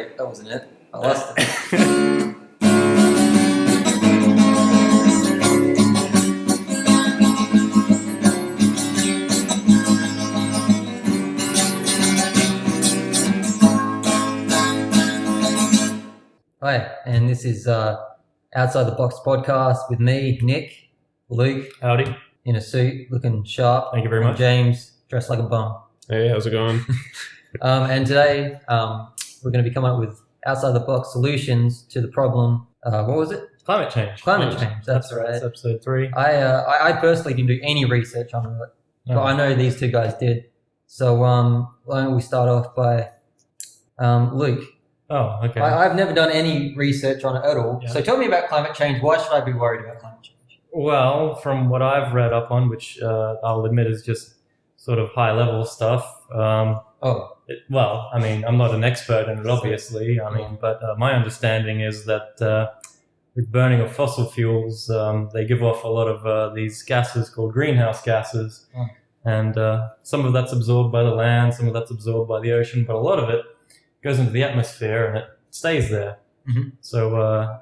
wait, that wasn't it. I lost it. Hi, and this is Outside the Box podcast with me, Nick, Luke, Howdy. in a suit, looking sharp. Thank you very and much. James, dressed like a bum. Hey, how's it going? And today we're going to be coming up with outside the box solutions to the problem. What was it? Climate change. Climate change. That's right. That's episode 3. I personally didn't do any research on it, but I know these two guys did. So why don't we start off by Luke? Oh, okay. I've never done any research on it at all. Yeah. So tell me about climate change. Why should I be worried about climate change? Well, from what I've read up on, which I'll admit is just sort of high-level stuff. I'm not an expert in it, obviously. But my understanding is that with burning of fossil fuels, they give off a lot of these gases called greenhouse gases. Oh. And some of that's absorbed by the land, some of that's absorbed by the ocean, but a lot of it goes into the atmosphere and it stays there. Mm-hmm. So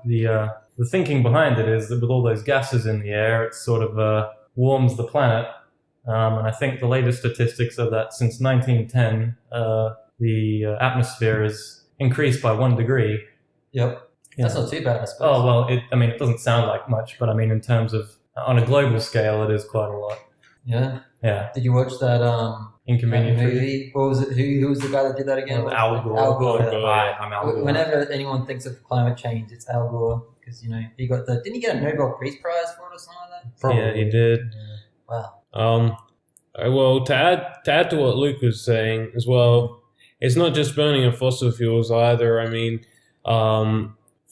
the thinking behind it is that with all those gases in the air, it sort of warms the planet. And I think the latest statistics are that since 1910, the atmosphere has increased by 1 degree. Yep. Yeah. That's not too bad, I suppose. Oh, well, it doesn't sound like much, but in terms of, on a global scale, it is quite a lot. Yeah. Yeah. Did you watch that Inconvenient Truth. movie? What was it? Who was the guy that did that again? Al Gore. Al Gore. Al Gore. Hi, I'm Al Gore. Whenever anyone thinks of climate change, it's Al Gore because he got didn't he get a Nobel Peace Prize for it or something like that? Yeah, he did. Wow. Well, to add to what Luke was saying as well, it's not just burning of fossil fuels either.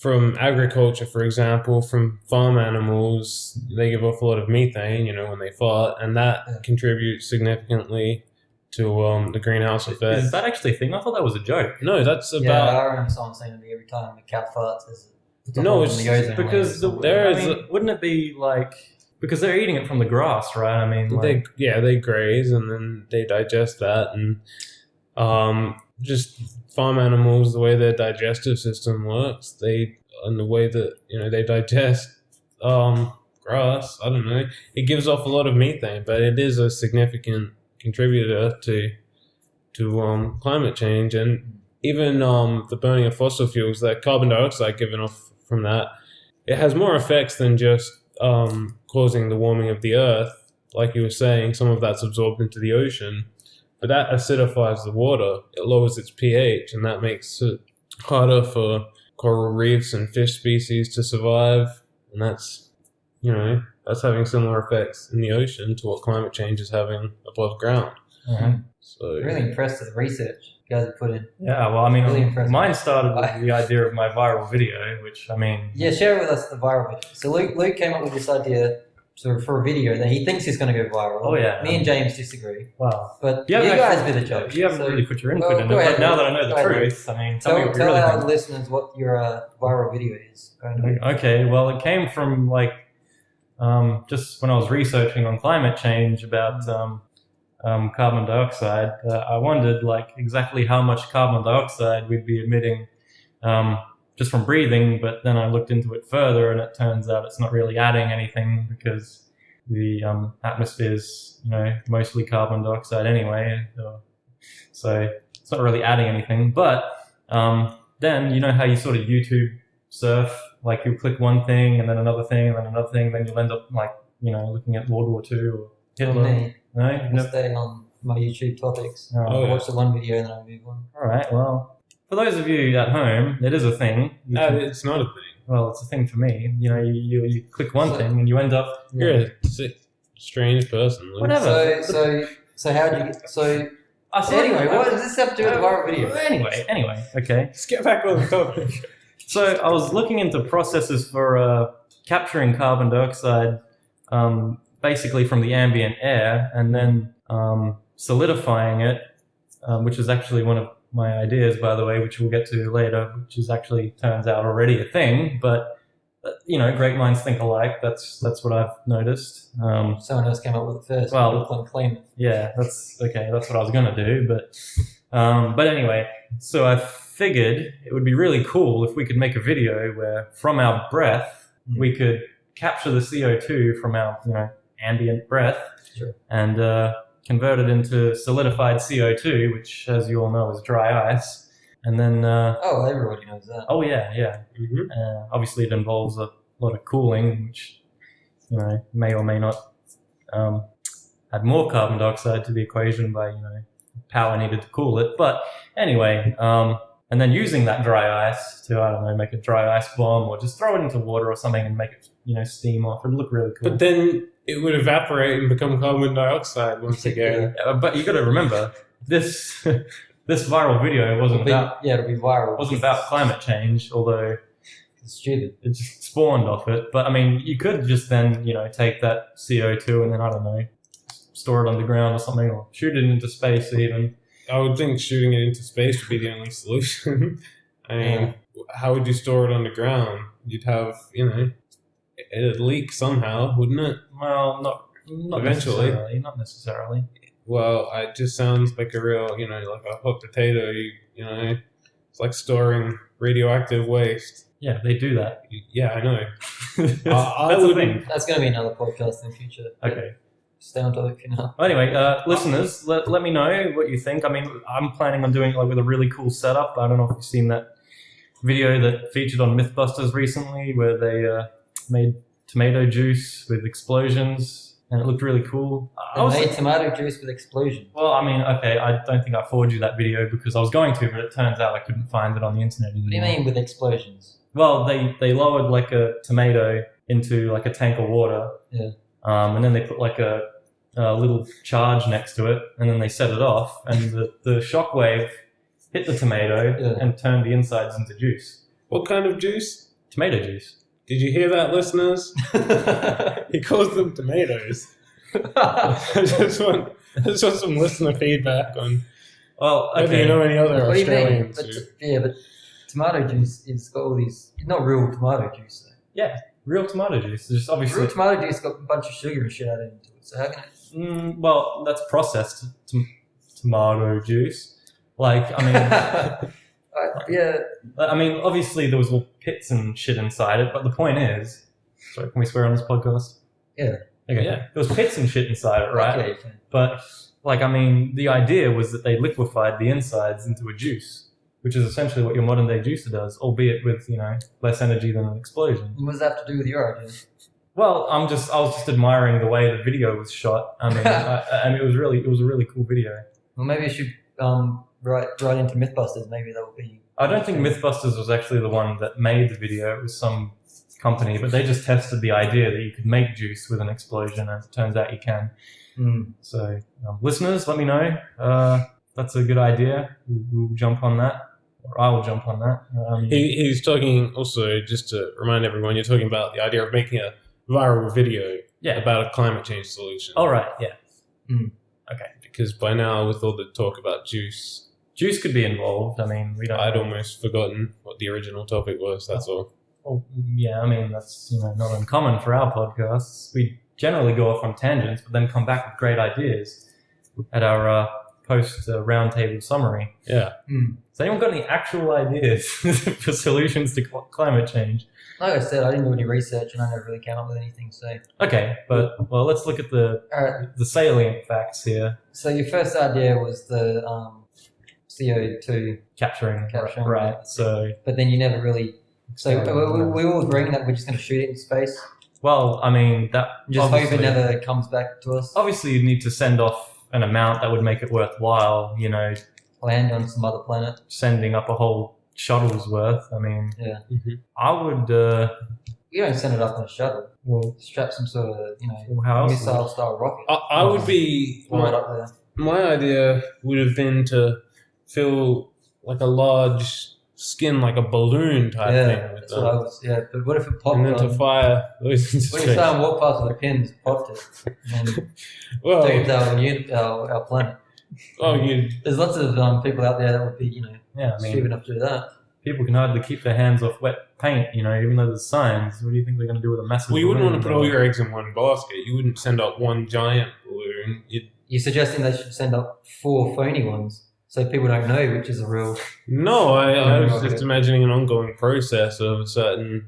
From agriculture, for example, from farm animals, they give off a lot of methane, when they fart, and that contributes significantly to the greenhouse effect. Is that actually a thing? I thought that was a joke. No, that's Yeah, about. I remember someone saying to me every time a cow farts, there's a No, hole it's in the ozone Because layer. there is wouldn't it be like, because they're eating it from the grass, right? They graze and then they digest that, and just farm animals, the way their digestive system works, and the way that they digest grass, I don't know, it gives off a lot of methane, but it is a significant contributor to climate change. And even the burning of fossil fuels, that carbon dioxide given off from that, it has more effects than just causing the warming of the earth. Like you were saying, some of that's absorbed into the ocean, but that acidifies the water. It lowers its pH, and that makes it harder for coral reefs and fish species to survive. And that's having similar effects in the ocean to what climate change is having above ground. Mhm. So Really impressed with the research you guys have put in. Yeah, well, Really impressive. mine started with the idea of my viral video, which, Yeah, share with us the viral video. So Luke came up with this idea for a video that he thinks is going to go viral. Oh, yeah. Me and James disagree. wow. But Yeah, you but guys be the judge. You haven't So really put your input well, in it, go but ahead, now that I know go the ahead. truth, tell me what you Tell really our think. listeners what your viral video is. Go ahead. Okay, well, it came from just when I was researching on climate change about carbon dioxide. I wondered exactly how much carbon dioxide we'd be emitting just from breathing, but then I looked into it further, and it turns out it's not really adding anything because the atmosphere's mostly carbon dioxide anyway, so it's not really adding anything. But then how you sort of YouTube surf, you click one thing and then another thing and then another thing, then you'll end up looking at World War II or Hitler. Me. No, I stay on my YouTube topics. Oh, I watch the one video and then I move on. all right. Well, for those of you at home, it is a thing. it's not a thing. Well, it's a thing for me. You click one thing and you end up. You're a sick, strange person. Luke. Whatever. So how do you get so I thought- anyway, what does this have to do with the viral video? Anyway, okay. Let's get back on the topic. So I was looking into processes for capturing carbon dioxide, basically from the ambient air, and then solidifying it, which is actually one of my ideas, by the way, which we'll get to later, which is actually turns out already a thing. But great minds think alike. That's what I've noticed. Someone else came up with it first. Well, Brooklyn claim it. Yeah, that's okay. That's what I was gonna do, but anyway, so I figured it would be really cool if we could make a video where from our breath we could capture the CO2 from our ambient breath and convert it into solidified CO2, which, as you all know, is dry ice. And then everybody knows that. oh yeah. Obviously it involves a lot of cooling, which may or may not add more carbon dioxide to the equation by power needed to cool it. But anyway, and then using that dry ice to, I don't know, make a dry ice bomb, or just throw it into water or something and make it steam off. It'd look really cool. But then it would evaporate and become carbon dioxide once again. But you got to remember, this viral video wasn't about it'll be viral. wasn't about climate change, although It's stupid. it just spawned off it. But I mean, you could just then take that CO2 and then, I don't know, store it underground or something, or shoot it into space even. I would think shooting it into space would be the only solution. I mean, how would you store it underground? You'd have, it'd leak somehow, wouldn't it? Well, not Eventually. Not necessarily. Well, it just sounds like a real, like a hot potato. It's like storing radioactive waste. Yeah, they do that. Yeah, I know. That's I the would- thing. That's going to be another podcast in the future. Okay. Stay on topic for now. Well, anyway, listeners, let me know what you think. I mean, I'm planning on doing it with a really cool setup. I don't know if you've seen that video that featured on Mythbusters recently, where they made tomato juice with explosions, and it looked really cool. They made tomato juice with explosion. Well, I mean, okay, I don't think I forwarded you that video because I was going to, but it turns out I couldn't find it on the internet anymore. What do you mean with explosions? Well, they lowered like a tomato into like a tank of water. Yeah. And then they put like a little charge next to it, and then they set it off, and the shockwave hit the tomato and turned the insides into juice. What kind of juice? Tomato juice. Did you hear that, listeners? He calls them tomatoes. I just want some listener feedback on Well, whether okay. you know any other What do you mean? Australians. But tomato juice is got all these. It's not real tomato juice though. Yeah, real tomato juice. Just obviously. Real tomato juice got a bunch of sugar and shit added into it. So how can it? Well, that's processed tomato juice. Like, I mean. Yeah. I mean, obviously there was all pits and shit inside it, but the point is, sorry, can we swear on this podcast? Yeah. Okay. Yeah. There was pits and shit inside it, right? Okay, you can. But, like, I mean, the idea was that they liquefied the insides into a juice, which is essentially what your modern day juicer does, albeit with, less energy than an explosion. What does that have to do with your idea? Well, I was just admiring the way the video was shot. I mean, and it was a really cool video. Well, maybe you should write into Mythbusters. Maybe that would be. I don't think Mythbusters was actually the one that made the video. It was some company, but they just tested the idea that you could make juice with an explosion, and it turns out you can. So, listeners, let me know. That's a good idea. We'll jump on that, or I will jump on that. He's talking also, just to remind everyone, you're talking about the idea of making a viral video about a climate change solution. All right, yeah. Okay. Because by now, with all the talk about juice, Juice could be involved. I mean, we don't. I'd almost forgotten what the original topic was. That's all. Well, yeah, I mean, that's not uncommon for our podcasts. We generally go off on tangents, but then come back with great ideas at our post roundtable summary. Yeah. Has anyone got any actual ideas for solutions to climate change? Like I said, I didn't do any research and I never really came up with anything. So. Okay, but well, let's look at the salient facts here. So your first idea was the CO2 Capturing. Right. So. But then you never really. So we all agreeing that we're just going to shoot it in space. Well, I mean that. Just hope it never comes back to us. Obviously, you need to send off an amount that would make it worthwhile. Land on some other planet. Sending up a whole shuttle's worth. I mean, yeah. I would. You don't send it up on a shuttle. Well, strap some sort of missile-style rocket. I would be right up there. My idea would have been to fill like a large skin, like a balloon type thing. With that's what I was. Yeah, but what if it popped? And then to fire those into What if space? someone walked past with a pin, popped it, and Well, saved our planet? There's lots of people out there that would be, stupid enough to do that. People can hardly keep their hands off wet paint, even though there's signs. What do you think they're going to do with a massive Well, you wouldn't balloon, want to put all your eggs in one basket. You wouldn't send up one giant balloon. You're suggesting they should send up 4 phony ones? so people don't know which is a real. No, I was Okay. just imagining an ongoing process of a certain,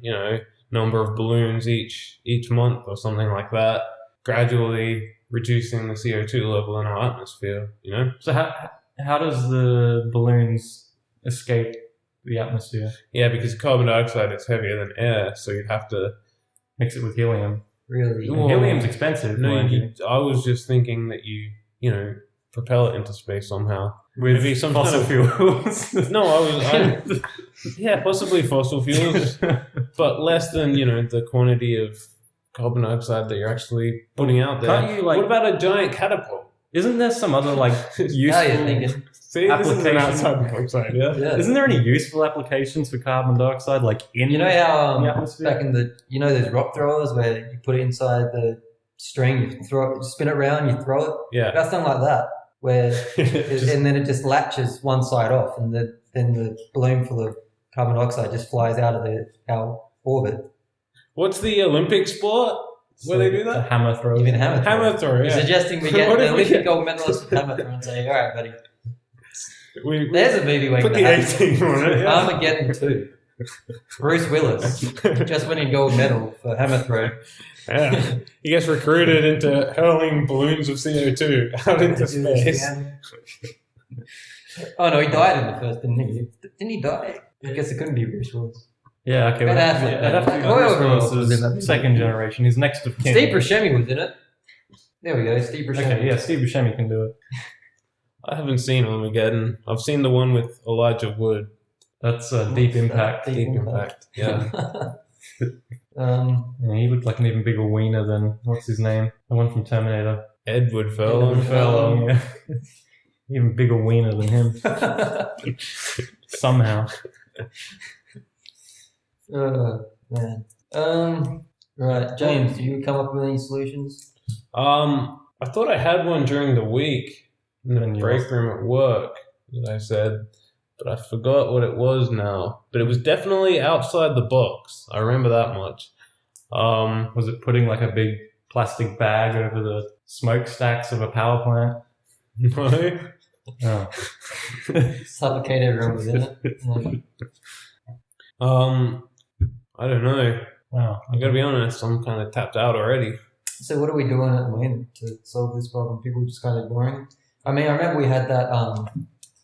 number of balloons each month or something like that, gradually reducing the CO2 level in our atmosphere. So how does the balloons escape the atmosphere? Yeah, because carbon dioxide is heavier than air, so you'd have to. Mix it with helium. Really? Well, Helium's expensive. No, mind you. I was just thinking that you propel it into space somehow. With Maybe some fossil kind of- fuels. No, yeah, possibly fossil fuels, but less than the quantity of carbon dioxide that you're actually putting out there. Can't you, like- What about a giant catapult? Isn't there some other like Now you're useful? thinking. See, this is an Application. outside the box idea. Yeah. Isn't there any useful applications for carbon dioxide, like in You know how the atmosphere? back in those rock throwers where you put it inside the string, you throw it, spin it around, you throw it. Yeah. That's something like that, where Just- and then it just latches one side off, and then the balloon full of carbon dioxide just flies out of our orbit. What's the Olympic sport where they do The that? hammer throw. Even hammer throw. Hammer throw. You're Yeah. suggesting we get What the if we Olympic get- gold medalist of hammer throw and say, all right, buddy, We there's a movie waiting put to the happen. 18 on it. Yeah. Armageddon 2. Bruce Willis just winning gold medal for hammer throw. Yeah. He gets recruited into hurling balloons of CO2 out into space. Oh no, he died in the first, didn't he? Didn't he die? I guess it couldn't be Bruce Willis. Yeah, okay. Ben Well, Affleck, yeah, I'd have to be Whoever Bruce else was in that Willis's movie. second generation. He's next of kin. Steve Buscemi was in it. There we go, Steve Buscemi. Okay, yeah, Steve Buscemi can do it. I haven't seen Armageddon. I've seen the one with Elijah Wood. That's a Deep Impact. Deep Impact. Yeah. Yeah, he looked like an even bigger wiener than what's his name, the one from Terminator. Edward Furlong. Furlong, yeah. Even bigger wiener than him somehow. Oh, man. Right, James, do you come up with any solutions? I thought I had one during the week in And the you break lost. room at work that I said, but I forgot what it was now. But it was definitely outside the box. I remember that much. Was it putting like a big plastic bag over the smokestacks of a power plant? No. Oh. Suffocate everyone within it. I don't know. Wow. I gotta be honest, I'm kind of tapped out already. So what are we doing at the moment to solve this problem? People just kind of ignoring it? I mean, I remember we had that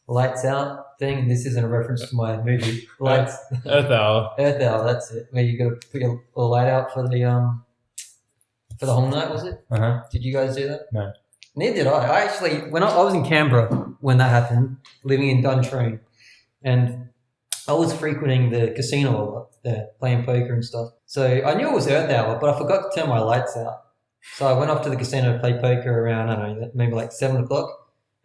lights out thing, and this isn't a reference to my movie. Lights Earth Hour. Earth Hour, that's it. Where you got to put your light out for the whole night, was it? Uh-huh. Did you guys do that? No. Neither did I. I actually, when I was in Canberra when that happened, living in Duntroon, and I was frequenting the casino a lot there, playing poker and stuff. So I knew it was Earth Hour, but I forgot to turn my lights out. So I went off to the casino to play poker around, I don't know, maybe like 7 o'clock,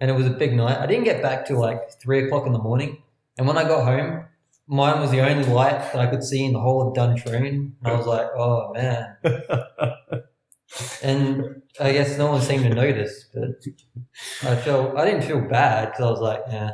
and it was a big night. I didn't get back till like 3 o'clock in the morning, and when I got home, mine was the only light that I could see in the whole of Duntroon, and I was like, oh man. And I guess no one seemed to notice, but I didn't feel bad because I was like, yeah.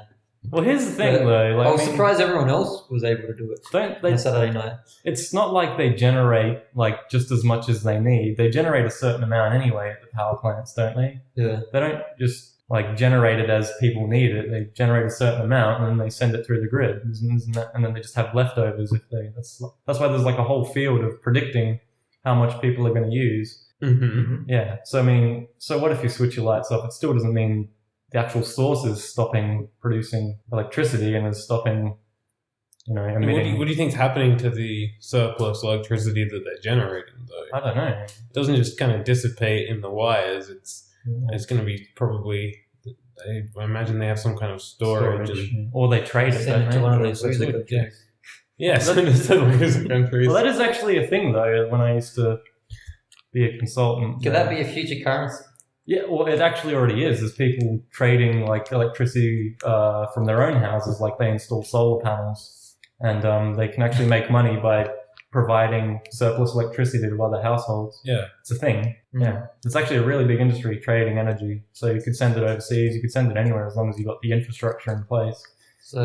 Well, here's the thing, But though. Like, I was I mean, surprised everyone else was able to do it Don't on they? a Saturday night. It's not like they generate like just as much as they need. They generate a certain amount anyway at the power plants, don't they? Yeah. They don't just like generate it as people need it. They generate a certain amount and then they send it through the grid, and then they just have leftovers if they. That's why there's like a whole field of predicting how much people are going to use. Mm-hmm. Yeah. So I mean, so what if you switch your lights off? It still doesn't mean the actual source is stopping producing electricity and is stopping, emitting. What do you think's happening to the surplus electricity that they're generating, though? I don't know. It doesn't just kind of dissipate in the wires. It's going to be probably. I imagine they have some kind of storage. And, Or they trade it, Send don't it to they? one of those That's loser what- countries. yeah, send it to the loser countries. Well, that is actually a thing, though. When I used to be a consultant, Could that be a future currency? Yeah, well, it actually already is. There's people trading like electricity from their own houses, like they install solar panels, and they can actually make money by providing surplus electricity to other households. Yeah. It's a thing. Mm. Yeah, it's actually a really big industry trading energy. So you could send it overseas, you could send it anywhere as long as you got the infrastructure in place. So,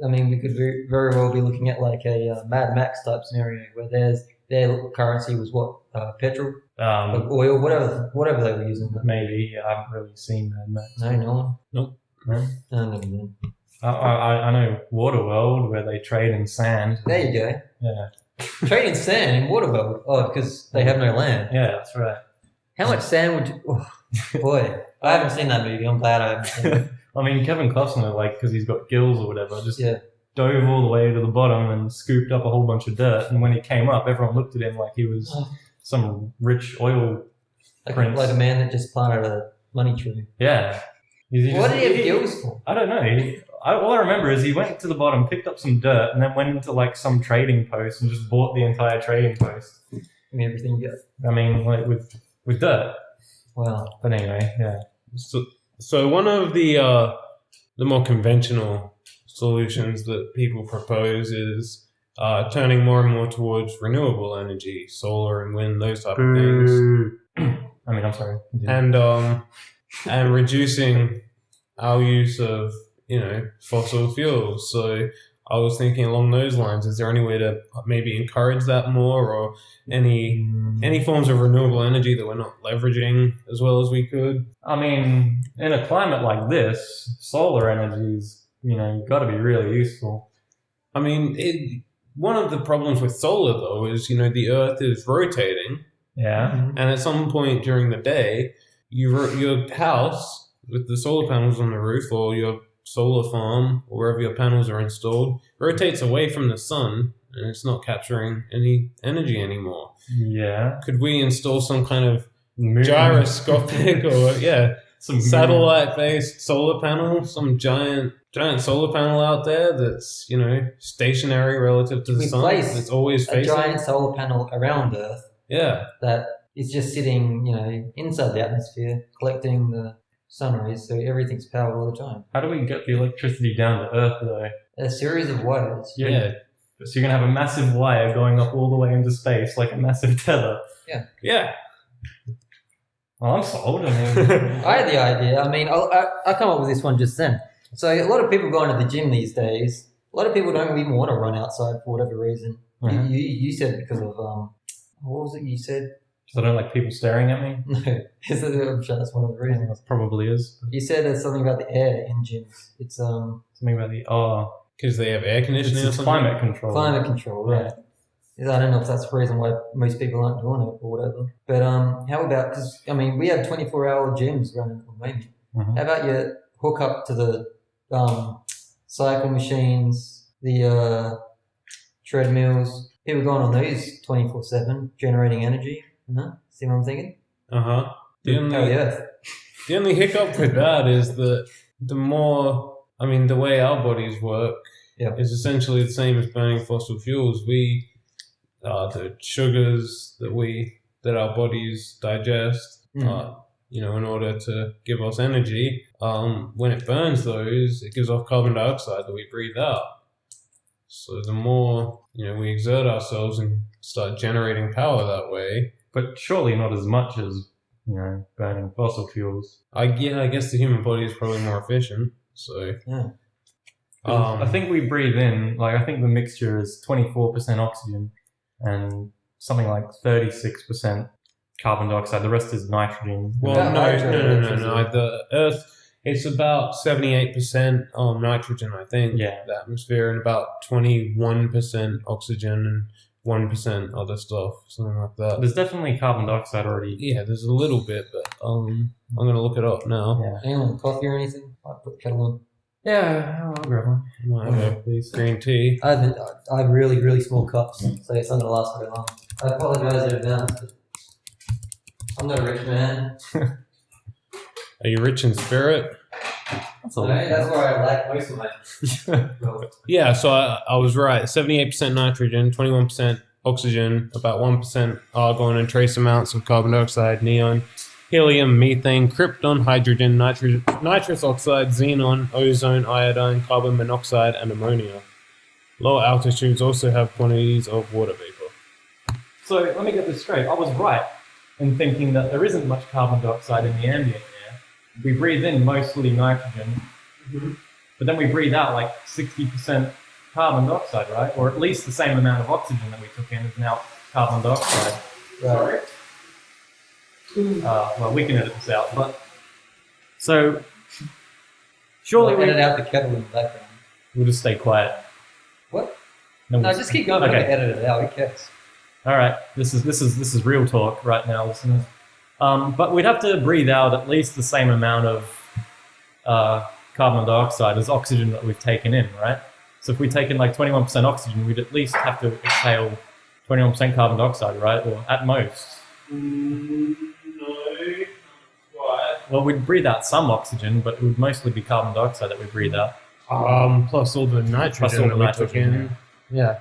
I mean, we could very well be looking at like a Mad Max type scenario where their currency was what? Petrol? Like oil? Whatever they were using. Maybe I haven't really seen Mad Max. No one. Nope. No? No, never mind. I know Waterworld where they trade in sand. There you go. Yeah, Trading sand in Waterworld. Oh, because they have no land. yeah, that's right. How much sand would you... Oh, boy, I haven't seen that movie. I'm glad I haven't seen it. I mean, Kevin Costner, like, because he's got gills or whatever, just Yeah. dove all the way to the bottom and scooped up a whole bunch of dirt. And when he came up, everyone looked at him like he was some rich oil prince. Like a man that just planted a money tree. Yeah. He What just- did he have gills for? I don't know. All I remember is he went to the bottom, picked up some dirt, and then went into like some trading post and just bought the entire trading post. I mean, everything you got. I mean, like with dirt. Wow. But anyway, yeah. So one of the more conventional solutions that people propose is turning more and more towards renewable energy, solar and wind, those type of things, I mean, I'm sorry. and reducing our use of fossil fuels. So I was thinking along those lines. Is there any way to maybe encourage that more, or any forms of renewable energy that we're not leveraging as well as we could? I mean, in a climate like this, solar energy's got to be really useful. I mean, one of the problems with solar though is the Earth is rotating, Yeah. Mm-hmm. and at some point during the day, your house with the solar panels on the roof, or your solar farm, or wherever your panels are installed, rotates away from the sun, and it's not capturing any energy anymore. Yeah. Could we install some kind of Moon. gyroscopic or Some satellite-based solar panel, some giant solar panel out there that's stationary relative to the We sun, place that's always A facing? giant solar panel around Earth Yeah. that is just sitting, inside the atmosphere, collecting the sun rays, so everything's powered all the time. How do we get the electricity down to Earth, though? A series of wires. Yeah. So you're going to have a massive wire going up all the way into space, like a massive tether. Yeah. Well, I'm sold. I mean, I had the idea. I mean, I come up with this one just then. So a lot of people go into the gym these days. A lot of people don't even want to run outside for whatever reason. Mhm. You said because of what was it you said? I don't like people staring at me. No, I'm sure that's one of the reasons. That probably is. You said there's something about the air in gyms. It's Something about the Because they have air conditioning or it's something? climate control. climate control, right? I don't know if that's the reason why most people aren't doing it or whatever. But how about, because we have 24-hour gyms running at the moment. Mhm. How about you hook up to the cycle machines, the treadmills, people going on those 24/7, generating energy. See what I'm thinking? Uh-huh. The Power the Earth. only hiccup with that is that the way our bodies work Yeah. is essentially the same as burning fossil fuels. The sugars that our bodies digest, in order to give us energy, when it burns those, it gives off carbon dioxide that we breathe out. So the more, we exert ourselves and start generating power that way, But surely not as much as, burning fossil fuels. I guess the human body is probably more efficient. So, Yeah. I think we breathe in, I think the mixture is 24% oxygen and something like 36% carbon dioxide. The rest is nitrogen. well, About no. nitrogen. The Earth, it's about 78% nitrogen, I think. Yeah. The atmosphere, and about 21% oxygen and 1% other stuff, something like that. There's definitely carbon dioxide already. Yeah, there's a little bit, but I'm gonna look it up now. Yeah. Anyone want coffee or anything? I'll put the kettle on. Yeah, I'll grab one. Might have a Please. green tea. I have really, really small cups, so it's not going to last very long. I apologize in advance. But I'm not a rich man. Are you rich in spirit? That's So all. that's where I lack most of my. Yeah, so I was right. 78% nitrogen, 21% oxygen, about 1% argon, and trace amounts of carbon dioxide, neon, helium, methane, krypton, hydrogen, nitrous oxide, xenon, ozone, iodine, carbon monoxide, and ammonia. Lower altitudes also have quantities of water vapor. So let me get this straight. I was right in thinking that there isn't much carbon dioxide in the ambient air. We breathe in mostly nitrogen, but then we breathe out 60% carbon dioxide, right? Or at least the same amount of oxygen that we took in is now carbon dioxide. Right. Well, we can edit this out, but so Surely Edit out the kettle in the background. we'll just stay quiet. What? No, No, just keep going. Okay. Okay. Edit it out. Who cares? All right, this is real talk right now, listeners. But we'd have to breathe out at least the same amount of carbon dioxide as oxygen that we've taken in, right? So if we take in like 21% oxygen, we'd at least have to exhale 21% carbon dioxide, right? Or at most. No. Why? Well, we'd breathe out some oxygen, but it would mostly be carbon dioxide that we breathe out. Plus all the nitrogen Plus all the that we took nitrogen, in. Yeah.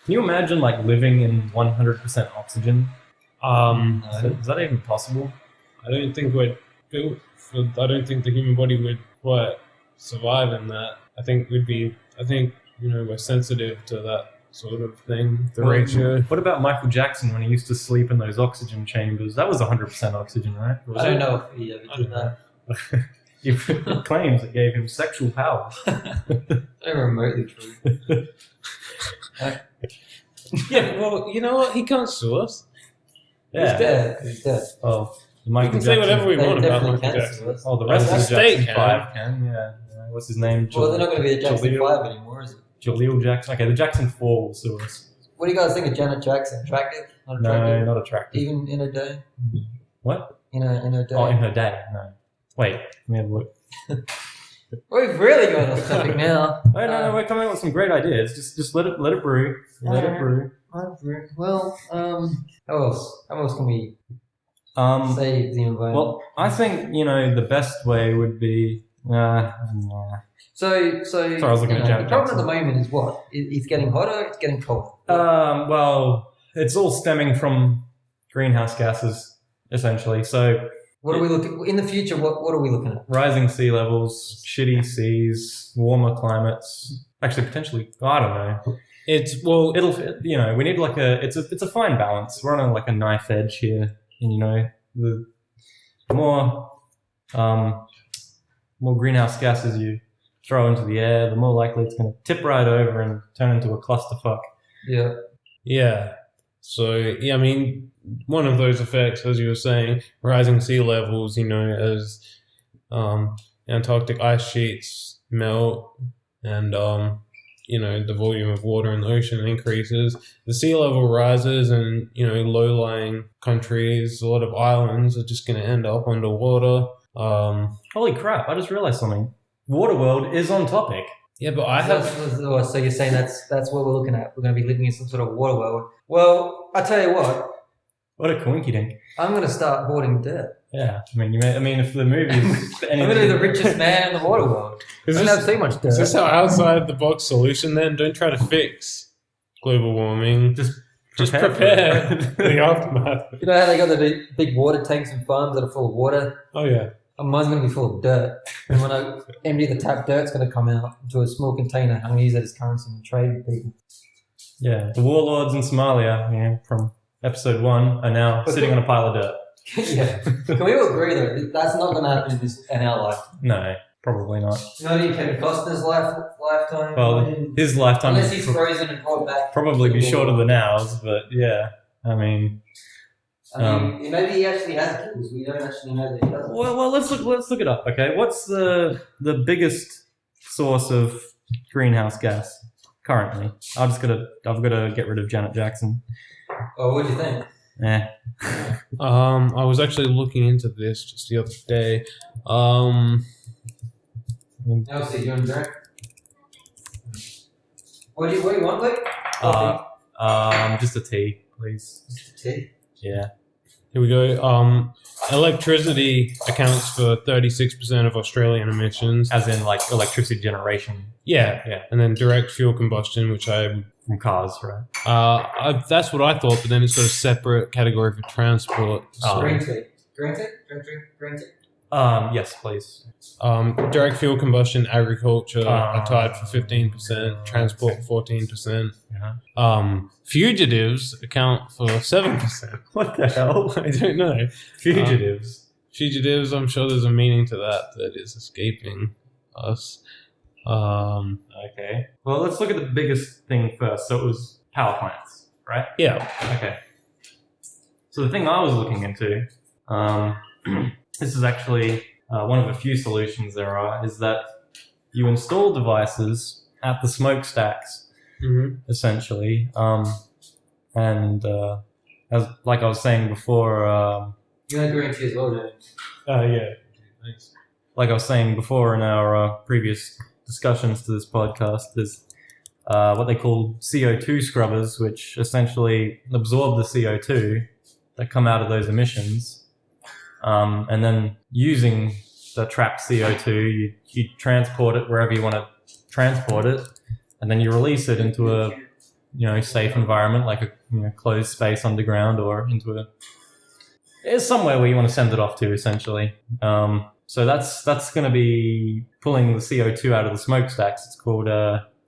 Can you imagine like living in 100% oxygen? Um, Is that even possible? I don't think we're built for. I don't think the human body would quite survive in that. I think we're sensitive to that sort of thing. The Well, ratio. What about Michael Jackson when he used to sleep in those oxygen chambers? That was 100% oxygen, right? I don't know if he ever I did don't that. He claims it gave him sexual powers. Not even remotely true. Yeah, well, you know what? He can't sue us. Yeah. He's dead. He's dead. Oh, the We Michael can say whatever we They want about definitely Michael can Jackson. sue us. Oh, the rest The of the state Jackson can. 5 can, yeah. What's his name? Well, they're not going to be a Jackson Jaleel. 5 anymore, is it? Jaleel Jackson. Okay, the Jackson 4 will sue us. What do you guys think of Janet Jackson? Attractive? Not No, attractive? not attractive. Even in her day? What? In her day? Oh, in her day. No. Wait, let me have a look. We've really gone off topic now. Oh, no, we're coming up with some great ideas. Just let it brew. Let it brew. Well, how else can we Um, save the environment? well, I think, the best way would be... So Sorry, I was looking at Janet the problem Jackson. at the moment is what? It's getting hotter, it's getting colder. Well, it's all stemming from greenhouse gases, essentially. So, What are we looking in the future? What are we looking at? rising sea levels, shitty seas, warmer climates. Actually, potentially, I don't know. It's well, It'll, we need like it's a fine balance. We're on like a knife edge here, and the more greenhouse gases you throw into the air, the more likely it's going to tip right over and turn into a clusterfuck. Yeah. yeah. So yeah, I mean, one of those effects, as you were saying, rising sea levels. As Antarctic ice sheets melt, and the volume of water in the ocean increases, the sea level rises, and low-lying countries, a lot of islands are just going to end up underwater. Holy crap! I just realized something. Waterworld is on topic. Yeah, but I have. So you're saying that's what we're looking at? We're going to be living in some sort of water world. Well, I tell you what, What a coinkydink. I'm going to start hoarding dirt. Yeah, if the movie's I'm going to be the richest man in the water world. Is I don't have this, too much dirt. is this our outside the box solution then? Don't try to fix global warming. Just prepare for the aftermath. You know how they got the big water tanks and farms that are full of water? Oh yeah. Mine's going to be full of dirt. And when I empty the tap, dirt's going to come out into a small container. I'm going to use that as currency and trade with people. Yeah, the warlords in Somalia, from episode 1, are now sitting on a pile of dirt. Yeah. Can we all agree, though, that's not going to happen in our life? No, probably not. Not in Kevin Costner's lifetime. Well, his lifetime unless he's frozen and brought back. probably be shorter than ours, but yeah, I mean, maybe he actually has kills. We don't actually know that he doesn't. well, let's look it up. Okay, what's the biggest source of greenhouse gas currently? I've got to get rid of Janet Jackson. Oh, what do you think? I was actually looking into this just the other day. Elsie, you want to drink? What do you want, Luke? Just a tea, please. Just a tea. Yeah. Here we go. Electricity accounts for 36% of Australian emissions. As in, like, electricity generation. Yeah. Yeah. And then direct fuel combustion, which From cars, right? that's what I thought, but then it's got a separate category for transport. Oh. Green tea. Green tea? Green tea? Yes, please. Direct fuel combustion, agriculture are tied for 15%, transport 14%. Yeah. Fugitives account for 7%. What the hell? I don't know. Fugitives. Fugitives, I'm sure there's a meaning to that is escaping us. Okay. Well, let's look at the biggest thing first. So it was power plants, right? Yeah. Okay. So the thing I was looking into, this is actually one of the few solutions there are, is that you install devices at the smokestacks, essentially. And as like I was saying before, You're going to green tea as well, James. yeah, thanks. Like I was saying before in our previous discussions to this podcast, there's what they call CO2 scrubbers, which essentially absorb the CO2 that come out of those emissions, and then using the trapped CO2, you transport it wherever you want to transport it, and then you release it into a safe environment like a closed space underground or into it's somewhere where you want to send it off to, essentially. So that's going to be pulling the CO2 out of the smokestacks. It's called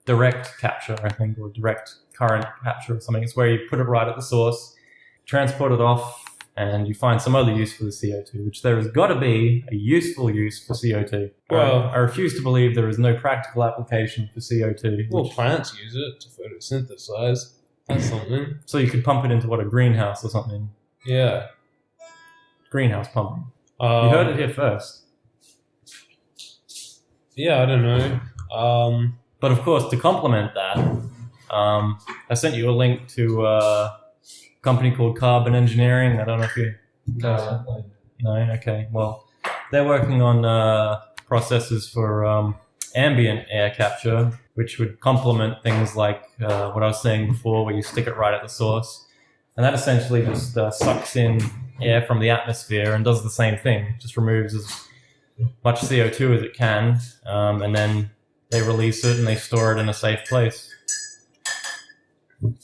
direct capture, I think, or direct current capture or something. It's where you put it right at the source, transport it off, and you find some other use for the CO2, which there has got to be a useful use for CO2. Well, I refuse to believe there is no practical application for CO2. Well, plants use it to photosynthesize. That's something. So you could pump it into, a greenhouse or something. Yeah. Greenhouse pumping. You heard it here first. Yeah, I don't know. But of course, to complement that, I sent you a link to a company called Carbon Engineering. I don't know if you... No? Okay. Well, they're working on processes for ambient air capture, which would complement things like what I was saying before, where you stick it right at the source. And that essentially just sucks in air from the atmosphere and does the same thing. Just removes as much CO2 as it can, and then they release it and they store it in a safe place.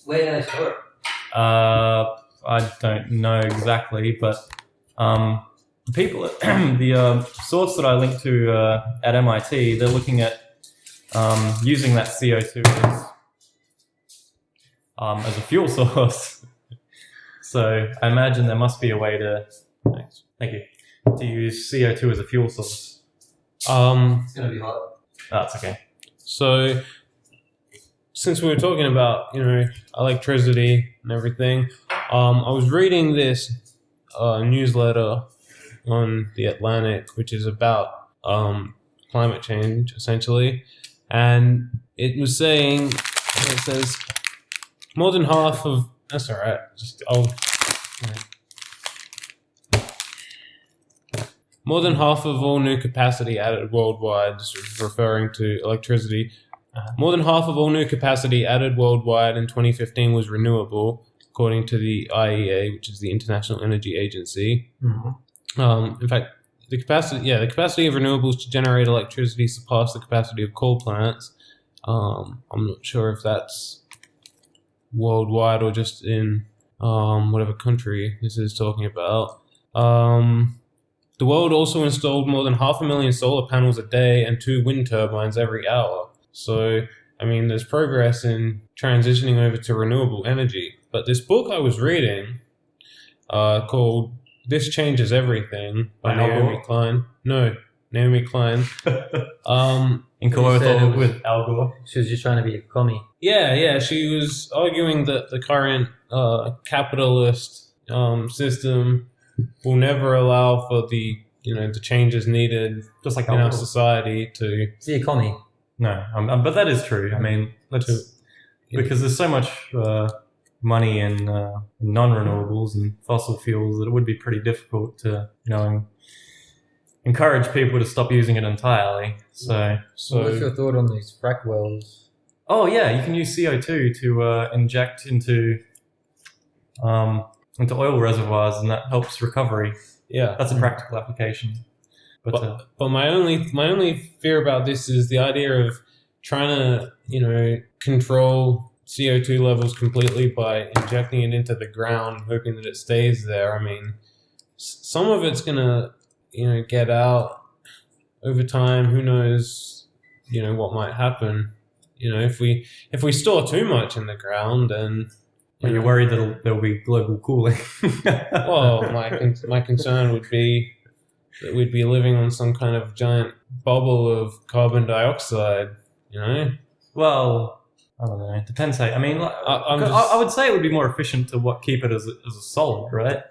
Where do they store it? I don't know exactly, but the people, the source that I linked to at MIT, they're looking at using that CO2 as a fuel source. So I imagine there must be a way to, thank you, to use CO2 as a fuel source. It's going to be hot. That's okay. So, since we were talking about, electricity and everything, I was reading this newsletter on The Atlantic, which is about climate change, essentially. And it was saying, it says, more than half of... That's all right. More than half of all new capacity added worldwide, this is referring to electricity, more than half of all new capacity added worldwide in 2015 was renewable, according to the IEA, which is the International Energy Agency. In fact, the capacity of renewables to generate electricity surpassed the capacity of coal plants. I'm not sure if that's worldwide or just in whatever country this is talking about. The world also installed more than 500,000 solar panels a day and 2 wind turbines every hour. So, there's progress in transitioning over to renewable energy. But this book I was reading, called This Changes Everything by Naomi Klein. No, Naomi Klein. In co-author with Al Gore. She was just trying to be a commie. Yeah, she was arguing that the current capitalist system will never allow for the changes needed, just like in our society to... See a commie. No, but that is true. Because there's so much money in non-renewables and fossil fuels that it would be pretty difficult to, encourage people to stop using it entirely. So what's your thought on these frack wells? Oh yeah, you can use CO2 to inject into oil reservoirs, and that helps recovery. Yeah, that's a practical application. But my only fear about this is the idea of trying to control CO2 levels completely by injecting it into the ground, hoping that it stays there. Some of it's gonna get out over time. Who knows what might happen. If we store too much in the ground, then you're worried that there'll be global cooling. Well, my concern would be that we'd be living on some kind of giant bubble of carbon dioxide, Well, I don't know. It depends how... I would say it would be more efficient to keep it as a solid, right?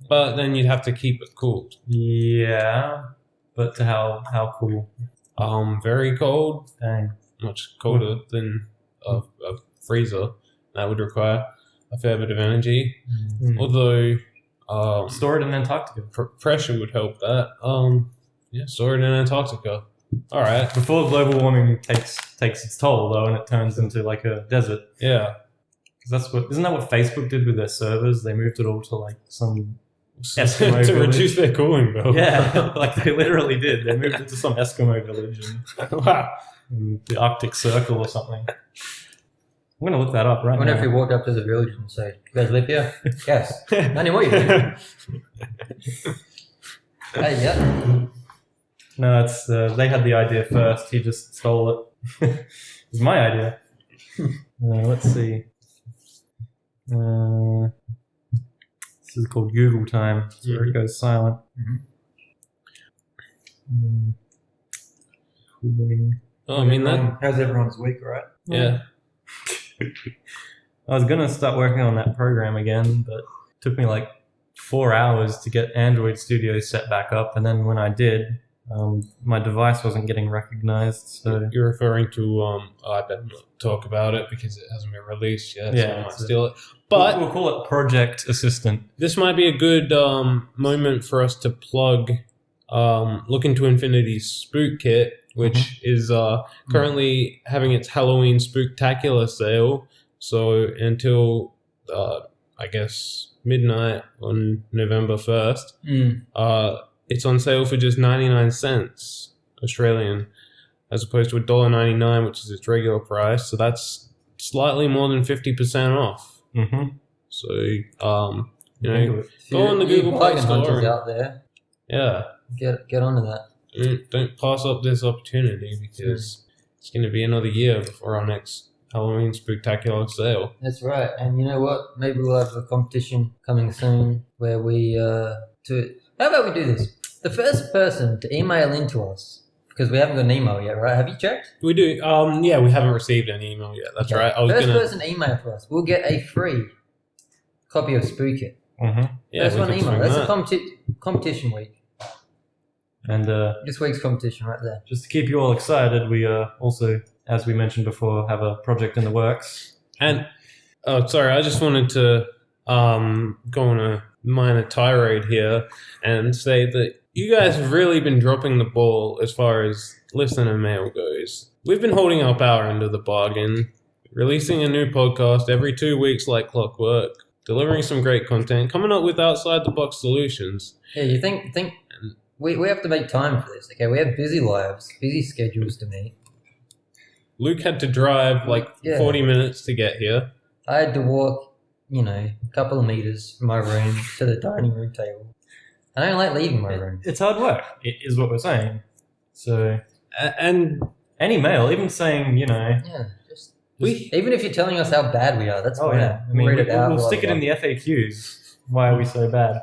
But then you'd have to keep it cooled. Yeah, but how cool? very cold, Dang. much colder than a freezer. That would require a fair bit of energy. Although Store it in Antarctica. pressure would help that. Store it in Antarctica. All right. Before global warming takes its toll, though, and it turns into like a desert. Yeah. Because isn't that what Facebook did with their servers? They moved it all to like some Eskimo to village. reduce their cooling bill. Yeah, like they literally did. They moved it to some Eskimo village Wow. in the Arctic Circle or something. I'm gonna look that up I right wonder now. if we walked up to the village and say, "You guys live here?" Yes. Danny, what are you doing? Hey, yeah. No, it's they had the idea first. He just stole it. It was my idea. Let's see. This is called Google time. So it goes silent. Oh, I mean that. How's everyone's week, right? Yeah. I was gonna start working on that program again, but it took me like 4 hours to get Android Studio set back up, and then when I did, my device wasn't getting recognized. So You're referring to I better not talk about it because it hasn't been released yet. So I might it's steal it. But we'll call it Project Assistant. this might be a good moment for us to plug Look Into Infinity's Spook Kit, which is currently having its Halloween Spooktacular sale. So until I guess midnight on November 1st, it's on sale for just 99 cents Australian, as opposed to $1.99, which is its regular price. So that's slightly more than 50% off. Mm-hmm. So go on the You Google Play bargain Store. hunters out there. Yeah, Get onto that. don't pass up this opportunity because it's going to be another year before our next Halloween Spooktacular sale. That's right. And you know what? Maybe we'll have a competition coming soon where we how about we do this? The first person to email into us, because we haven't got an email yet, right? Have you checked? We do. Yeah, we haven't received any email yet. That's right. I was First gonna. person to email to us, we'll get a free copy of Spook It. Mm-hmm. Yeah, First we one can email. swing That's that. a competition week. And This week's competition right there. just to keep you all excited, we also, as we mentioned before, have a project in the works. And sorry, I just wanted to go on a minor tirade here and say that you guys have really been dropping the ball as far as listener mail goes. We've been holding up our end of the bargain, releasing a new podcast every 2 weeks like clockwork, delivering some great content, coming up with outside the box solutions. Yeah, you think we have to make time for this, okay? We have busy lives, busy schedules to meet. Luke had to drive like 40 minutes to get here. I had to walk, a couple of meters from my room to the dining room table. I don't like leaving my room. It's hard work, is what we're saying. So, And any mail, even saying, Yeah, just even if you're telling us how bad we are, that's fine. I mean, We'll read it out. we'll stick it in the FAQs. Why are we so bad?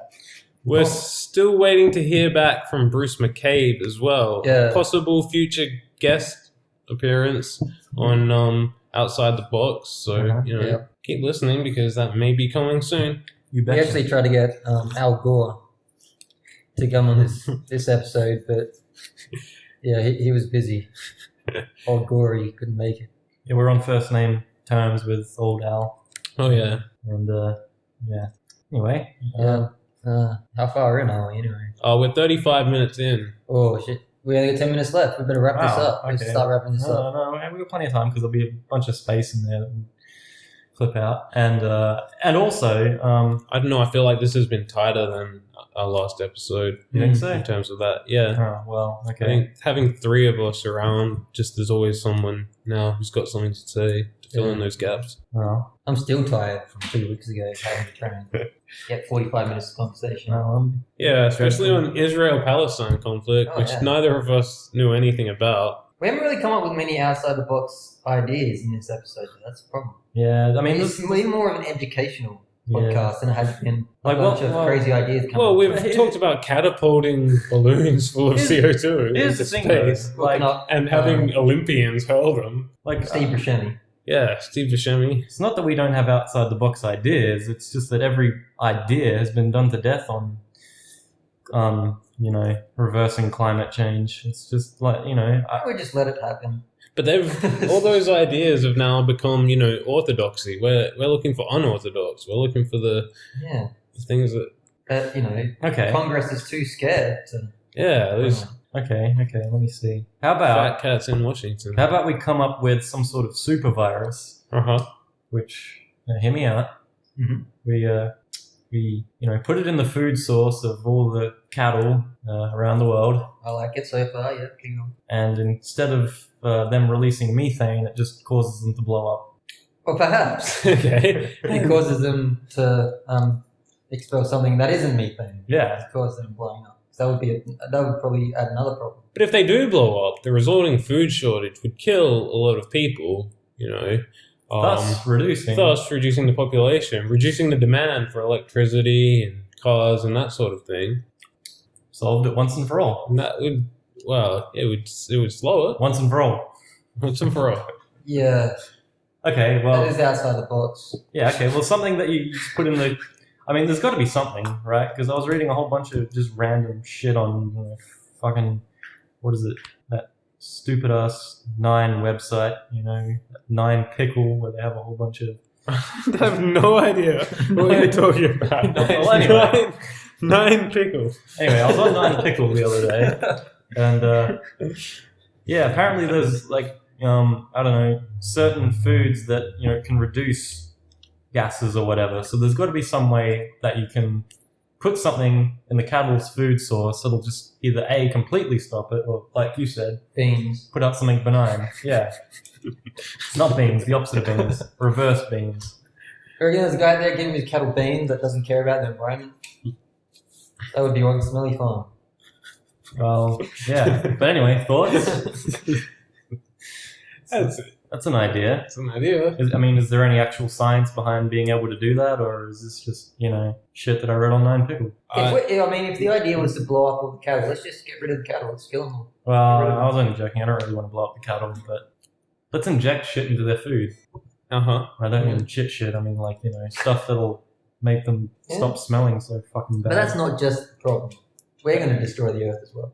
we're still waiting to hear back from Bruce McCabe as well. Yeah. Possible future guest appearance on Outside the Box. So, Yeah. keep listening because that may be coming soon. You We betcha. actually tried to get Al Gore to come on this episode, but yeah, he was busy. Old Gore, he couldn't make it. Yeah, we're on first name terms with old Al. Oh, yeah. And, yeah. Anyway. Yeah. How far in are we anyway? We're 35 minutes in. Oh shit! We only got 10 minutes left. We better wrap this Wow, up. Let's okay. start wrapping this up. No, we've got plenty of time because there'll be a bunch of space in there that we'll clip out. And also, I don't know. I feel like this has been tighter than our last episode. you think so? In terms of that, yeah. Oh, well, I okay. think having three of us around, just there's always someone now who's got something to say to fill in those gaps. Well, I'm still tired from 2 weeks ago having to try and get 45 minutes of conversation. Yeah, especially on Israel-Palestine conflict, Oh, which yeah. neither of us knew anything about. We haven't really come up with many outside the box ideas in this episode. That's the problem. yeah, I mean, It's way more of an educational podcast than it has been a Like, bunch well- of crazy ideas coming Well, up. we've talked about catapulting balloons full of Here's- CO2 here's into the thing, though. space, Like, and having Olympians hurl them. like Steve Buscemi. Yeah, Steve Buscemi. it's not that we don't have outside the box ideas. It's just that every idea has been done to death on reversing climate change. It's just like, We just let it happen. But all those ideas have now become, orthodoxy. We're looking for unorthodox. We're looking for the Yeah. things that, okay. Congress is too scared to. those Okay, let me see. How fat about cats in Washington. how about we come up with some sort of super virus, which, hear me out. Mhm. We put it in the food source of all the cattle around the world, I like it so far. Yeah, keep going. and instead of them releasing methane, it just causes them to blow up. Or perhaps Okay. it causes them to expel something that isn't methane. Yeah. It causes them blowing up. So that would probably add another problem. But if they do blow up, the resulting food shortage would kill a lot of people, Thus reducing. thus reducing the population, reducing the demand for electricity and cars and that sort of thing. Solved it once and for all. And that would, it would slow it Once and for all. once and for all. Yeah, Okay, that well, is outside the box. yeah, okay, well, something that you just put in the. I mean, there's got to be something, right? Because I was reading a whole bunch of just random shit on fucking. What is it? That stupid ass Nine website, Nine Pickle, where they have a whole bunch of. I have no idea what you're talking about. Well, anyway. Nine pickles. Anyway, I was on Nine Pickle the other day, and yeah, apparently there's like I don't know, certain foods that can reduce gases or whatever. So there's got to be some way that you can put something in the cattle's food source that'll just either A, completely stop it, or like you said, Beans. put out something benign. Yeah, not beans, the opposite of beans, reverse beans. Or again, there's a guy out there giving his cattle beans that doesn't care about the environment. That would be one smelly farm. Well, yeah. But anyway, thoughts? That's an idea. That's an idea. Is there any actual science behind being able to do that, or is this just shit that I read on Nine Pickle? If the idea was to blow up all the cattle, let's just get rid of the cattle. Let's kill them all. Well, Get rid of I was only joking. I don't really want to blow up the cattle, but let's inject shit into their food. I don't mean shit. I mean stuff that'll make them stop smelling so fucking bad. But that's not just the problem. We're going to destroy the earth as well.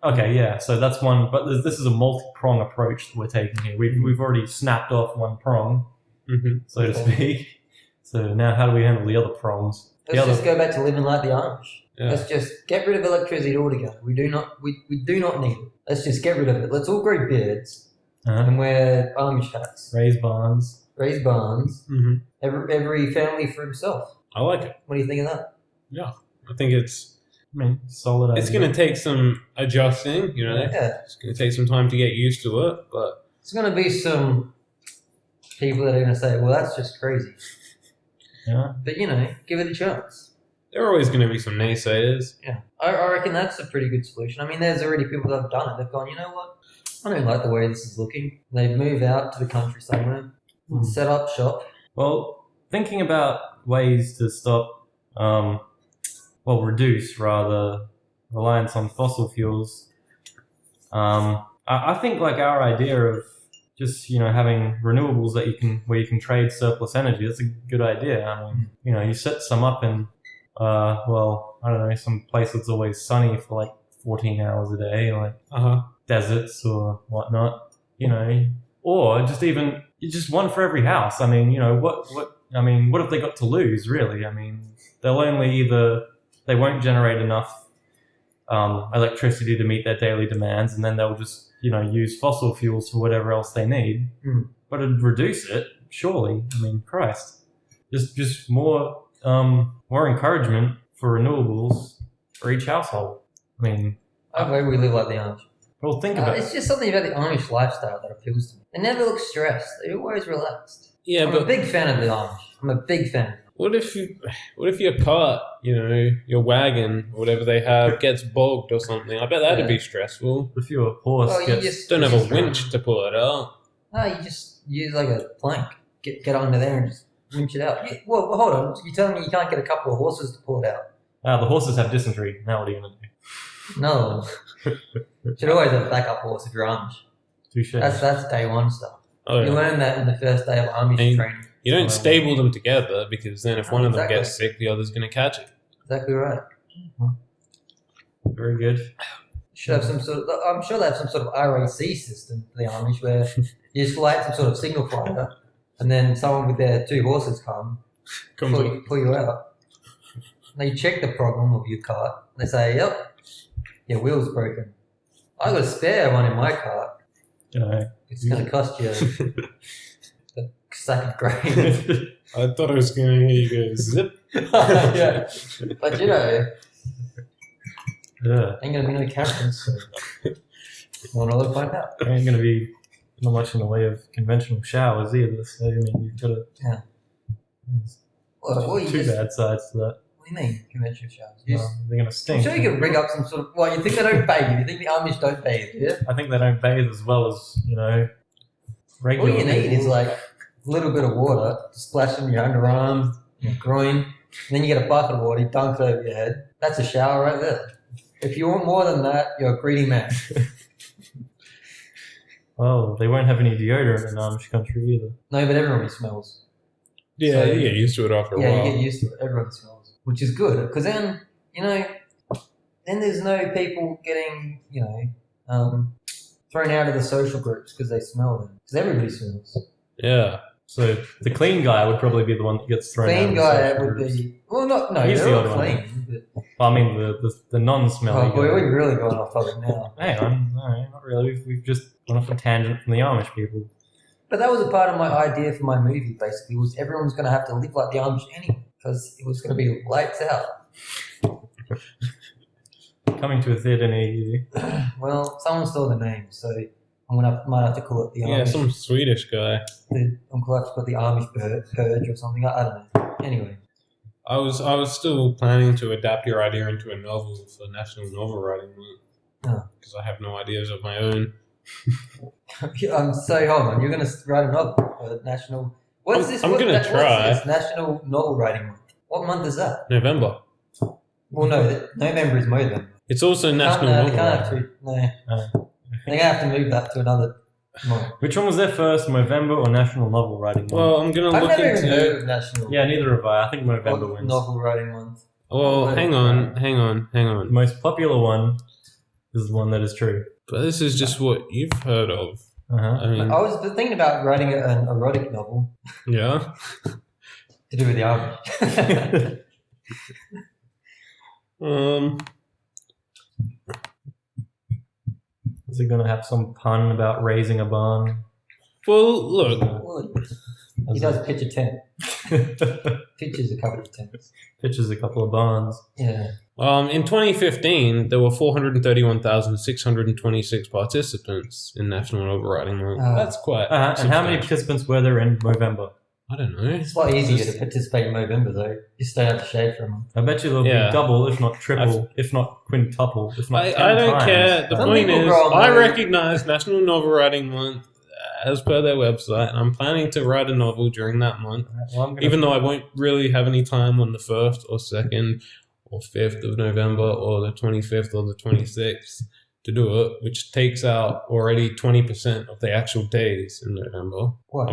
Okay, yeah. So that's one, but this is a multi-prong approach that we're taking here. We've already snapped off one prong, so to speak. So now, how do we handle the other prongs? Let's just go back to living like the Amish. Yeah. Let's just get rid of electricity altogether. We do not need it. Let's just get rid of it. Let's all grow beards and wear Amish hats. Raise barns. Raise barns. Every family for himself. I like it. What do you think of that? Yeah. I think Solid idea. it's going to take some adjusting, Yeah. It's going to take some time to get used to it, but There's going to be some people that are going to say, well, that's just crazy. Yeah. But, give it a chance. there are always going to be some naysayers. Yeah. I reckon that's a pretty good solution. I mean, there's already people that have done it. They've gone, you know what? I don't like the way this is looking. They move out to the country somewhere, set up shop. Well, thinking about ways to stop, reduce rather reliance on fossil fuels. I think like our idea of just having renewables where you can trade surplus energy. That's a good idea. I mean, you set some up in I don't know, some place that's always sunny for like 14 hours a day, like deserts or whatnot. Or just one for every house. I mean, what have they got to lose really? I mean, they won't generate enough electricity to meet their daily demands, and then they'll just use fossil fuels for whatever else they need. But it'd reduce it, surely. I mean, Christ, just more encouragement for renewables for each household. I mean, I hope we live like the Amish. well, think about It's just something about the Amish lifestyle that appeals to me. They never look stressed. They're always relaxed. Yeah, I'm a big fan of the Amish. I'm a big fan. What if your cart, your wagon, or whatever they have, gets bogged or something? I bet that'd be stressful. if your horse Well, you gets just Don't have a winch to pull it out. No, you just use like a plank. Get under there and just winch it out. Well, hold on. You're telling me you can't get a couple of horses to pull it out? the horses have dysentery. Now what are you gonna do? No. Should always have a backup horse if you're Amish. Touche. That's day one stuff. Oh, You yeah. learn that in the first day of Amish And- training. You don't stable them together because then if one of them Exactly. gets sick, the other's going to catch it. Exactly right. Very good. Should have some sort of. I'm sure they have some sort of RAC system for the Amish where you just light some sort of signal fire, and then someone with their 2 horses pull you out. They check the problem of your cart. They say, "Yep, your wheel's broken. I got a spare one in my cart. It's going to cost you a sack of grain." I thought I was going to hear you go zip. Yeah, but Yeah. ain't going to be no cameras. So we'll know to find out. There ain't going to be not much in the way of conventional showers either. So, I mean, you've got to. Yeah. There's What you two just, bad sides to that. What do you mean, conventional showers? You just- They're going to I'm stink. sure you can rig up some sort of. Well, you think they don't bathe? You think the Amish don't bathe? Yeah. I think they don't bathe as well as, All regular you need people. is like a little bit of water to splash in your underarms, your groin, and then you get a bucket of water, you dunk it over your head. That's a shower right there. If you want more than that, you're a greedy man. Oh, they won't have any deodorant in Amish country either. No, but everybody smells. Yeah, So- you get used to it after a Yeah, while. you get used to it. Everyone smells, which is good because then then there's no people getting thrown out of the social groups because they smell them. Because everybody smells. Yeah. So the clean guy would probably be the one that gets thrown out. Clean of the guy social would groups. be no, He's they're the all odd one. clean. But, Well, I mean, the non-smelly oh boy, guy. we're really going off topic now. Hang on, no, not really. We've just gone off a tangent from the Amish people. But that was a part of my idea for my movie. Basically, was everyone was going to have to live like the Amish anyway because it was going to be lights out. Coming to a theatre near you. Well, someone stole the name, so might have to call it the Yeah, Amish. some Swedish guy. I'm going to have to put the Amish purge or something. I don't know. Anyway, I was still planning to adapt your idea into a novel for National Novel Writing Month. Oh. Because I have no ideas of my own. so hold on. You're going to write a novel for National. What's this? I'm gonna what's try. this? National Novel Writing Month. What month is that? November. Well, no, November is Movember. It's also National They Novel can't have Writing. to. No, they're going to have to move that to another month. Which one was there first, November or National Novel Writing Month? Well, I'm going to I've look never even heard into... of National Yeah, neither have I. I think November wins. Novel Writing Month. Well, hang on. The most popular one is the one that is true. But this is just what you've heard of. Uh-huh. I mean, I was thinking about writing an erotic novel yeah. to do with the Amish. Is it going to have some pun about raising a barn? Well, look. Well, he does pitch a tent. Pitches a couple of tents. Pitches a couple of barns. Yeah. In 2015, there were 431,626 participants in National Novel Writing Month. That's quite. And how many substantial. participants were there in November? I don't know. It's a lot easier to participate in November, though. You stay out the shade for a month. I bet you there'll Yeah. be double, if not triple, if not quintuple, if not 10 I don't times. care. The Some point people is, grow on I those. recognize National Novel Writing Month as per their website, and I'm planning to write a novel during that month, Well, I'm gonna, even though I won't really have any time on the 1st or 2nd or 5th of November or the 25th or the 26th to do it, which takes out already 20% of the actual days in November. Why?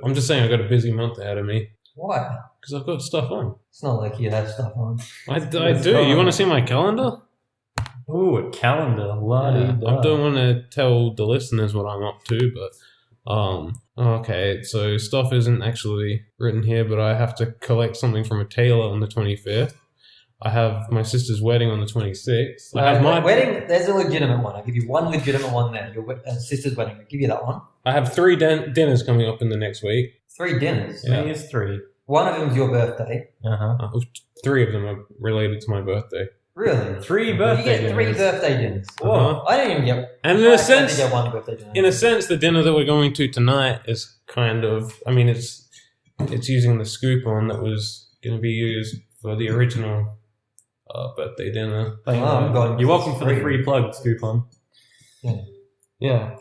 I'm just saying I've got a busy month ahead of me Why? because I've got stuff on. It's not like you have stuff on. I Yes, do. fine. You want to see my calendar? Ooh, a calendar. I La-di-da. don't want to tell the listeners what I'm up to, but okay, so stuff isn't actually written here, but I have to collect something from a tailor on the 25th. I have my sister's wedding on the 26th. I have my wedding. There's a legitimate one. I'll give you one legitimate one there. Your sister's wedding. I'll give you that one. I have 3 dinners coming up in the next week. 3 dinners. Yeah. May is 3. One of them's your birthday. Uh-huh. 3 of them are related to my birthday. Really? 3 You birthday get 3 dinners. birthday dinners. Uh-huh. I don't even get. And I in a only sense, get one birthday dinner. in a sense, the dinner that we're going to tonight is kind of. I mean, it's using the scoop on that was going to be used for the original birthday dinner. Thank Oh, I'm you. going You're for welcome for the free. free plug, Scoopon. Yeah.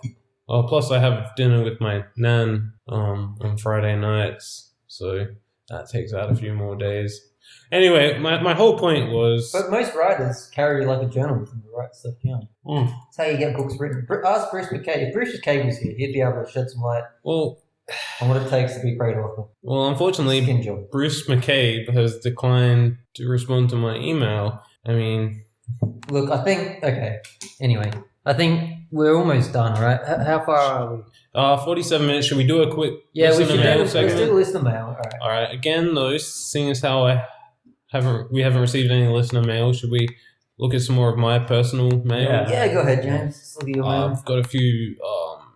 Oh, plus I have dinner with my nan on Friday nights, so that takes out a few more days. Anyway, my whole point was. But most writers carry like a journal with them to write stuff down. That's how you get books written. Ask Bruce McKay. If Bruce McKay was here, he'd be able to shed some light Well, on what it takes to be a great author. unfortunately, Skin job. Bruce McCabe has declined to respond to my email. I mean, Look, I think Anyway, I think we're almost done, right? How far are we? 47 minutes. Should we do a quick Yeah, we listener should mail do. Let's segment? do listener mail. All right. All right. Again, though, seeing as how we haven't received any listener mail, should we look at some more of my personal mail? Yeah. Yeah, go ahead, James. Let's look at your mail. I've got a few.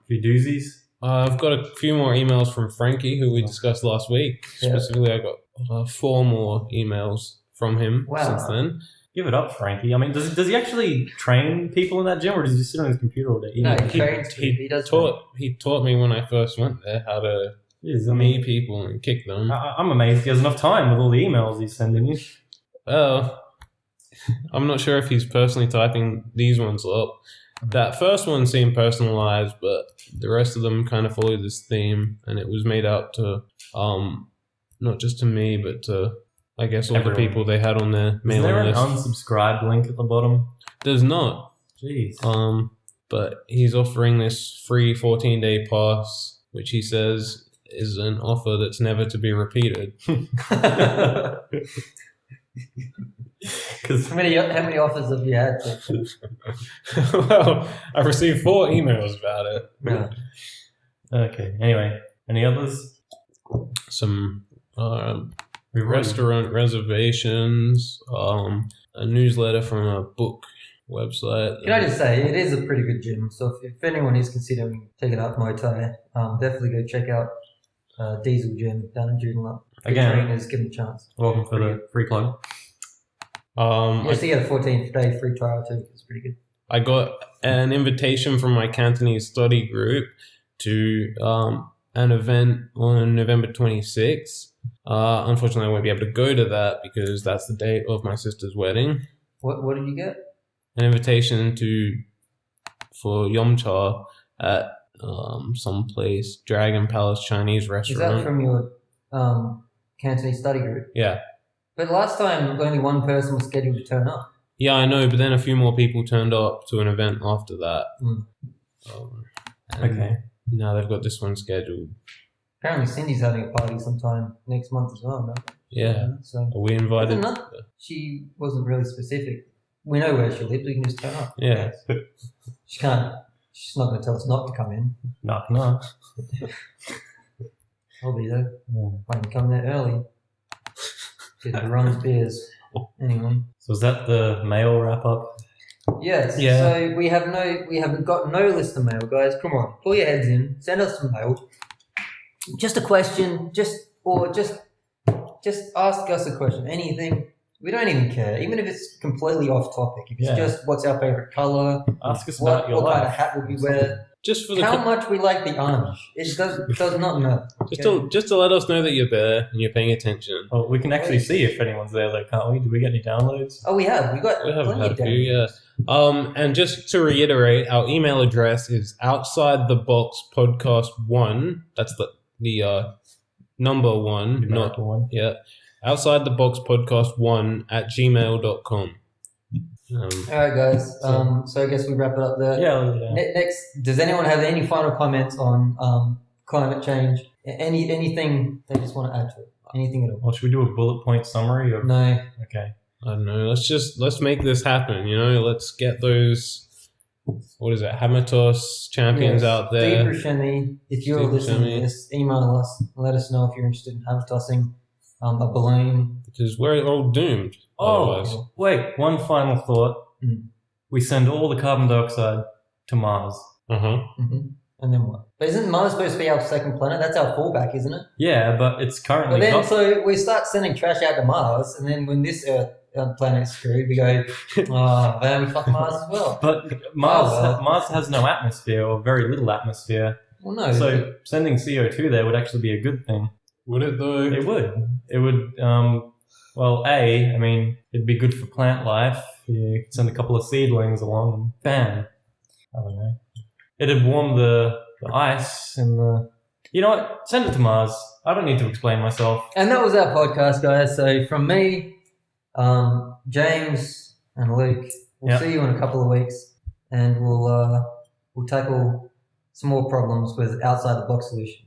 Few doozies. I've got a few more emails from Frankie, who we discussed last week. Yeah. Specifically, I got 4 more emails from him Wow. since then. Give it up, Frankie. I mean, does he actually train people in that gym, or does he just sit on his computer all day? No, eating? he trains. He does. He taught me when I first went there how to Jeez, I mean, meet people and kick them. I'm amazed he has enough time with all the emails he's sending you. Well, I'm not sure if he's personally typing these ones up. That first one seemed personalized, but the rest of them kind of followed this theme, and it was made out to not just to me, but to, I guess, all Everyone. the people they had on their Is there mailing an list. unsubscribe link at the bottom? There's not. Jeez. But he's offering this free 14-day pass, which he says is an offer that's never to be repeated. Because How many offers have you had? Well, I received 4 emails about it. Yeah. okay. Anyway, any others? Some We've restaurant reservations, a newsletter from a book website. Can I just say, it is a pretty good gym. So if anyone is considering taking up Muay Thai, definitely go check out Diesel Gym down in Joondalup. Good Again. trainers, give them a chance. Welcome for the free plug. You also get a 14-day free trial too. It's pretty good. I got an invitation from my Cantonese study group to an event on November 26th. Unfortunately, I won't be able to go to that because that's the date of my sister's wedding. What did you get? An invitation for Yom Cha at some place, Dragon Palace Chinese Is restaurant. that from your Cantonese study group? Yeah. But last time, only one person was scheduled to turn up. Yeah, I know, but then a few more people turned up to an event after that. Mm. And Okay. now they've got this one scheduled. Apparently, Cindy's having a party sometime next month as well. No? Yeah. So Are we invited? she wasn't really specific. We know where she lives. We can just turn up. Yeah. She can't. She's not going to tell us not to come in. Knock, knock. I'll be there. Yeah. I can come there early. Get the runs beers. Anyway. So is that the mail wrap up? Yes. Yeah. So we haven't got no listener mail, guys. Come on, pull your heads in. Send us some mail. Just a question. Just ask us a question. Anything. We don't even care, even if it's completely off topic. If it's Yeah. just what's our favorite color, Ask us about your what kind of life. hat would we wear, Just for the how much we like the orange. It does not matter. just to let us know that you're there and you're paying attention. Well, we can actually see if anyone's there, though, can't we? Did we get any downloads? Oh, we have We haven't plenty had a of few, downloads. yeah. And just to reiterate, our email address is outside the box podcast 1. That's the number 1, not Numerical one. yeah. Outside the box podcast 1 at gmail.com. All right, guys. So I guess we wrap it up there. Yeah. Next, does anyone have any final comments on climate change? Anything they just want to add to it? Anything at all? Well, should we do a bullet point summary of? No. Okay. I don't know. Let's make this happen. Let's get those. What is it? Hamatos champions Yes. out there. Deep Buscemi, if you're Deep listening Buscemi. to this, email us and let us know if you're interested in have tossing a balloon. Because we're all doomed. Otherwise. Oh, wait. One final thought. Mm. We send all the carbon dioxide to Mars. Uh-huh. Mm-hmm. And then what? But isn't Mars supposed to be our second planet? That's our fallback, isn't it? Yeah, but it's currently But then, not. so we start sending trash out to Mars, and then when this Earth planet's screwed, we go, oh, man, we fuck Mars as well. But Mars, Oh, well. Mars has no atmosphere or very little atmosphere. Well, no. So sending CO2 there would actually be a good thing. Would it though? It would. It would. Well, I mean, it'd be good for plant life. You could send a couple of seedlings along, and bam. I don't know. It'd warm the ice and the. You know what? Send it to Mars. I don't need to explain myself. And that was our podcast, guys. So from me, James, and Luke, we'll Yep. see you in a couple of weeks, and we'll tackle some more problems with outside the box solutions.